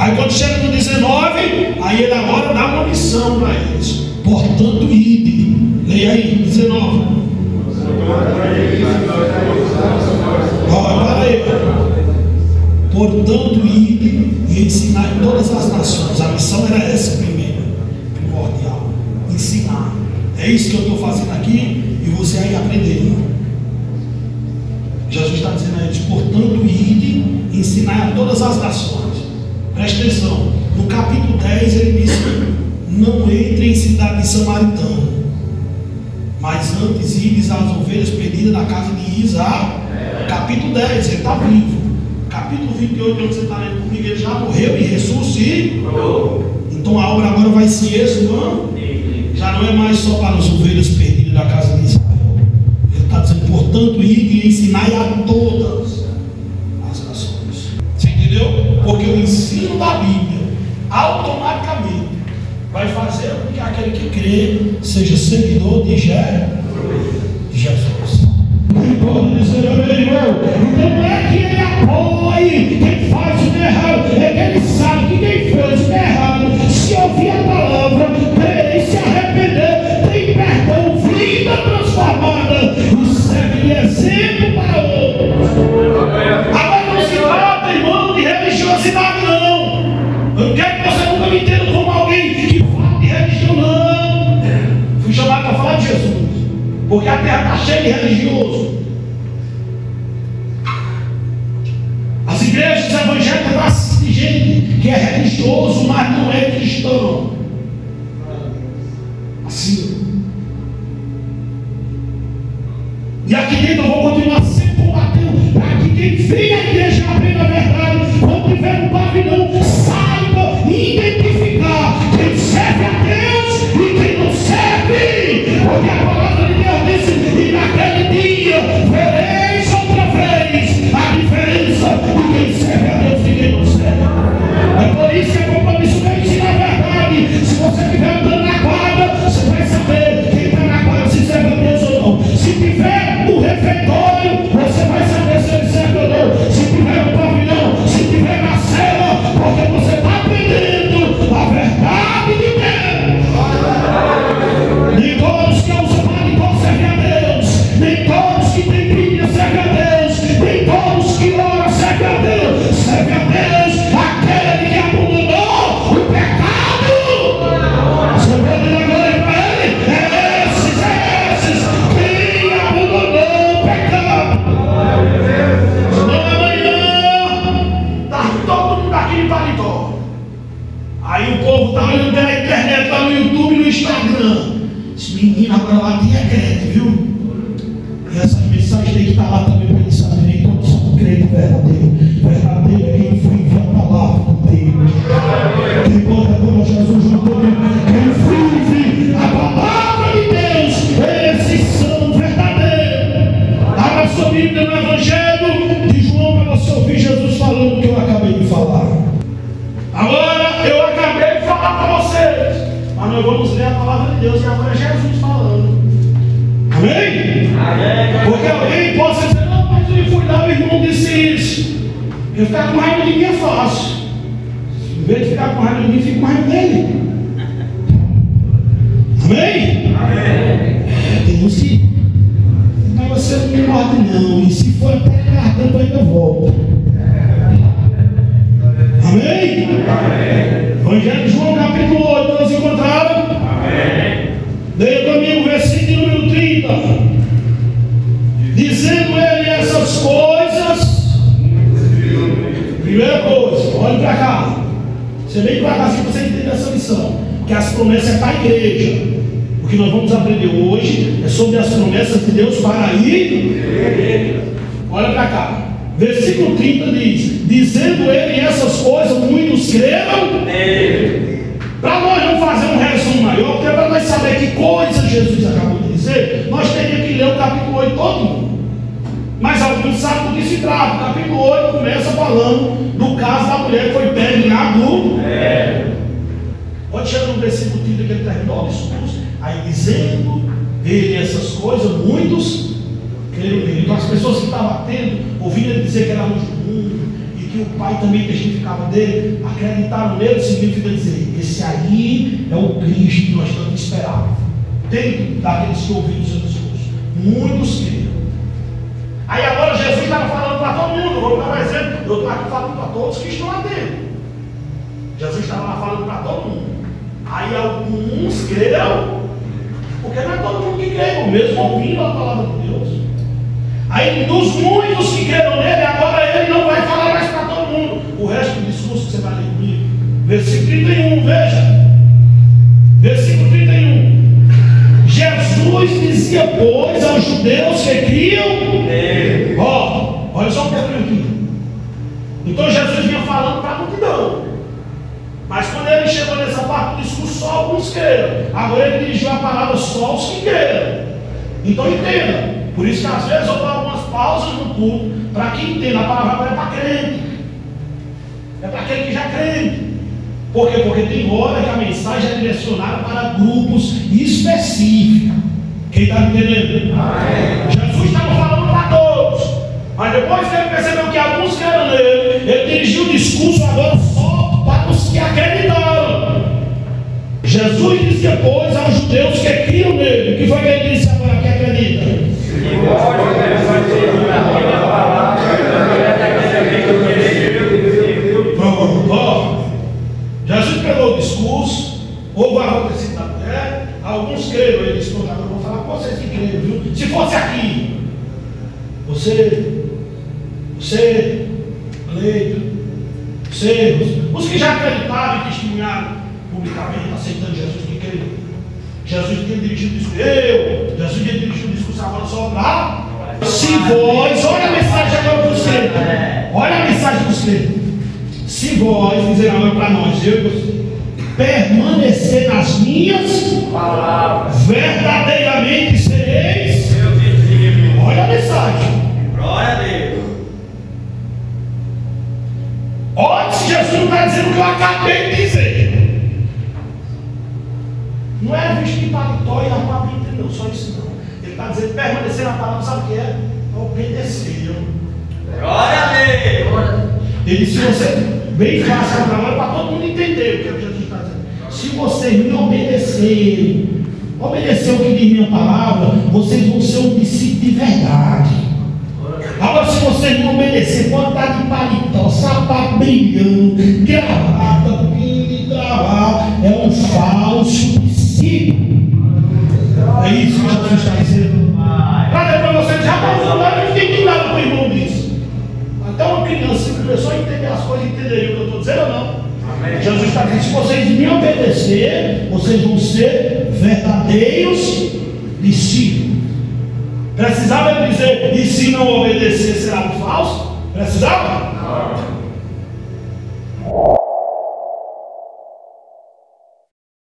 Aí quando chega no 19, aí ele agora dá uma missão para eles. Portanto, ide. Leia aí, 19. Para aí. Portanto, ide e ensinar em todas as nações. A missão era essa primeira, primordial. Ensinar. É isso que eu estou fazendo aqui e você aí aprendendo. Jesus está dizendo a eles: portanto, ide e ensinar a todas as nações. Preste atenção. No capítulo 10 ele diz: não entre em cidade samaritana, mas antes ides às ovelhas perdidas da casa de Israel. Capítulo 10, ele está vivo. Capítulo 28, onde você está lendo comigo, ele já morreu e ressuscitou. Então a obra agora vai se expandir. Já não é mais só para as ovelhas perdidas da casa de Israel. Ele está dizendo: portanto, ide e ensinai a todas as nações. Você entendeu? Porque o ensino da Bíblia automaticamente vai fazer com que aquele que crê seja seguidor de Jesus. Pode dizer amém, irmão? Então não é que ele apoie quem faz o errado, é que ele sabe que quem fez o errado, se ouvir a palavra, crer e se arrepender, tem perdão, vida transformada e serve de exemplo para outros. Agora não se trata, irmão, de religiosidade, não. Eu não quero que você nunca me entenda como alguém que fala de religião, não. Fui chamado para falar de Jesus, porque a terra está cheia de religioso. As igrejas evangélicas estão assim de gente que é religioso, mas não é cristão. Assim. E aqui dentro eu vou continuar sempre combatendo para que quem vem à igreja aprenda a verdade. Quando tiver um pavilhão, saiba identificar quem serve a Deus e quem não serve. Porque a palavra de Deus disse: e naquele dia vereis outra vez a diferença de quem serve a Deus e quem não serve. É por isso que é compromisso de ensinar a verdade. Se você estiver andando na quadra, você vai saber quem está na quadra se serve a Deus ou não. Se tiver no refeitório, você vai saber se ele serve ou não. Se tiver no pavilhão, se tiver na cela, porque você está aprendendo a verdade de Deus. Nem todos que usam paletó servem a Deus, nem todos que têm Bíblia servem a Deus, nem todos que oram servem a Deus. Serve a Deus aquele que abandonou o pecado. Você pode dar glória para ele? É esses quem abandonou o pecado. Senão amanhã está todo mundo aqui de paletó. Aí o povo está olhando pela internet, está no YouTube, no Instagram. Esse menino agora lá tem crente, viu? E essa mensagem tem que estar lá também para eles saberem que todos são crentes verdadeiros. Verdadeiro é quem foi enviar a palavra de Deus. Quem bota agora Jesus juntou, quem vive a palavra de Deus, esses são verdadeiros. Abra sua Bíblia no Evangelho de João para você ouvir Jesus falando o que eu acabei de falar. Agora eu acabei de falar para vocês, mas nós vamos ler a palavra de Deus e agora é Jesus falando. Amém? Amém? Porque alguém possa dizer: não, mas eu fui lá, o irmão disse isso. Eu ficar com raiva de mim é fácil. Em vez de ficar com raiva de mim, fico com raiva dele. Amém? Amém? Tem uns que, mas você não me morde não, e se for até garganta eu ainda volto. Amém? Amém? Evangelho de João capítulo 8, todos encontraram? Amém. Leia comigo o versículo número 30. Dizendo ele essas coisas. Primeira coisa, olhe para cá. Você vem para cá se você entender essa lição, que as promessas é para a igreja. O que nós vamos aprender hoje é sobre as promessas de Deus para a igreja. Olha para cá. Versículo 30 diz: dizendo ele essas coisas, muitos creram. Para nós não fazer um resumo maior, porque para nós saber que coisa Jesus acabou de dizer, nós teríamos que ler o capítulo 8 todo. Mas alguns sabem do que se trata. O capítulo 8 começa falando do caso da mulher que foi pega em adultério. Pode chegar no versículo 30 que ele terminou o discurso. Aí dizendo ele essas coisas, muitos creram nele. Então as pessoas que estavam atendo, ouvindo ele dizer que era luz do mundo, e que o pai também testificava dele, acreditaram nele, significa dizer, esse aí é o Cristo que nós tanto esperávamos. Dentro daqueles que ouviram o seu discurso, muitos creram. Aí agora Jesus estava falando para todo mundo, vou dar um exemplo, eu estou aqui falando para todos que estão lá dentro. Jesus estava lá falando para todo mundo. Aí alguns creram, porque não é todo mundo que crê, mesmo ouvindo a palavra de Deus. Aí dos muitos que creram nele, agora ele não vai falar mais para todo mundo. O resto do discurso que você vai ler comigo. Versículo 31, veja. Versículo 31. Jesus dizia, pois, aos judeus que criam nele. Olha só um pouquinho aqui. Então Jesus vinha falando para a multidão. Mas quando ele chegou nessa parte do discurso, só alguns creram. Agora ele dirigiu a palavra só aos que creram. Então entenda. Por isso que às vezes eu dou algumas pausas no culto, para que entenda, a palavra agora é para crente. É para aquele que já crente. Por quê? Porque tem hora que a mensagem é direcionada para grupos específicos. Quem está me entendendo? Amém. Jesus estava falando para todos. Mas depois que ele percebeu que alguns creram nele, ele dirigiu o discurso agora só para os que acreditaram. Jesus dizia, pois, aos judeus que criam nele. O que foi que ele disse agora que acredita? Jesus pegou o discurso, houve a acontecido da mulher, alguns creram, ele disse, agora eu vou falar com vocês que creram, viu? Se fosse aqui, você, Leito, os que já acreditaram e testemunharam publicamente, aceitando Jesus que creram, Jesus tinha dirigido o discurso, Jesus tinha dirigido o discurso agora só para se vós, olha a mensagem agora para os crentes, olha a mensagem para os crentes. Se vós, dizer agora para nós, eu e você, permanecer nas minhas palavras, verdadeiramente sereis meu discípulo. Olha a mensagem. Glória a Deus. Antes, Jesus não está dizendo o que eu acabei de dizer. Não é vestir paletó e arrumar a Bíblia, não, só isso não. Ele está dizendo permanecer na palavra, sabe o que é? Obedecer. Glória a Deus. Ele disse, se você, bem fácil a palavra para todo mundo entender o que Jesus está dizendo. Se vocês me obedecerem, obedecer o que diz minha palavra, vocês vão ser um discípulo de verdade. Agora, se vocês não obedecer, pode estar de paletó, sapato brilhando, gravata, pinto, travar, é um falso discípulo. É isso que Jesus está dizendo. Para depois você já falou, não entendi nada do irmão disso. Até uma criança, se começou a entender as coisas, entenderia o que eu estou dizendo ou não? Amém. Jesus está dizendo, se vocês me obedecer, vocês vão ser verdadeiros discípulos. Precisava ele dizer, e se não obedecer será um falso? Precisava? Não.